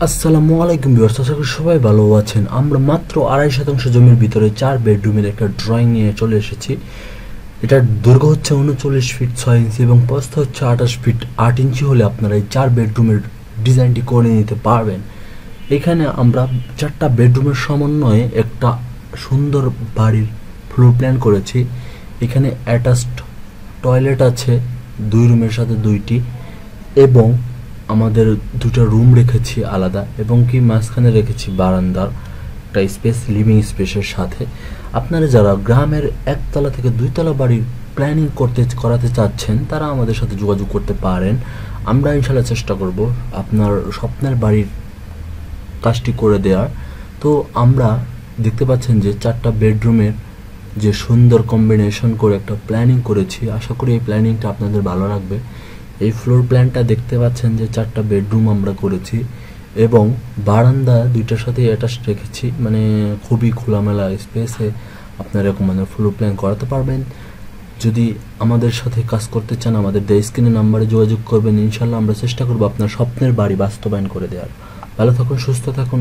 আসসালামু আলাইকুম ভিউয়ার্স, আশা করি সবাই ভালো আছেন। আমরা মাত্র 2.5 শতাংশ জমির ভিতরে 4 বেডরুমের একটা ড্রয়িং নিয়ে চলে এসেছি। এটার দৈর্ঘ্য হচ্ছে 39 ফিট 6 ইঞ্চি এবং প্রস্থ হচ্ছে 28 ফিট 8 ইঞ্চি হলে আপনারা এই 4 বেডরুমের ডিজাইনটি করে নিতে পারবেন। এখানে আমরা 4টা বেডরুমের সমন্বয়ে একটা সুন্দর বাড়ির ফ্লোর প্ল্যান করেছি। এখানে অ্যাটাচড টয়লেট আছে 2 রুমের সাথে 2টি, এবং আমাদের 2টা রুম রেখেছি আলাদা, এবং কি মাঝখানে রেখেছি বারান্দার একটা স্পেস, লিভিং স্পেসের সাথে। আপনারা যারা গ্রামের 1তলা থেকে 2তলা বাড়ির প্ল্যানিং করাতে চাচ্ছেন তারা আমাদের সাথে যোগাযোগ করতে পারেন। আমরা ইনশাল্লাহ চেষ্টা করব আপনার স্বপ্নের বাড়ির কাজটি করে দেওয়ার। তো আমরা দেখতে পাচ্ছেন যে 4টা বেডরুমের যে সুন্দর কম্বিনেশন করে একটা প্ল্যানিং করেছি। আশা করি এই প্ল্যানিংটা আপনাদের ভালো লাগবে। এই ফ্লোর প্ল্যানটা দেখতে পাচ্ছেন যে 4টা বেডরুম আমরা করেছি এবং বারান্দা 2টার সাথে অ্যাটাচ রেখেছি, মানে খুবই খোলামেলা স্পেসে আপনারা এরকম মানে ফ্লোর প্ল্যান করাতে পারবেন। যদি আমাদের সাথে কাজ করতে চান আমাদের স্ক্রিনে নাম্বারে যোগাযোগ করবেন। ইনশাল্লাহ আমরা চেষ্টা করবো আপনার স্বপ্নের বাড়ি বাস্তবায়ন করে দেওয়ার। ভালো থাকুন, সুস্থ থাকুন।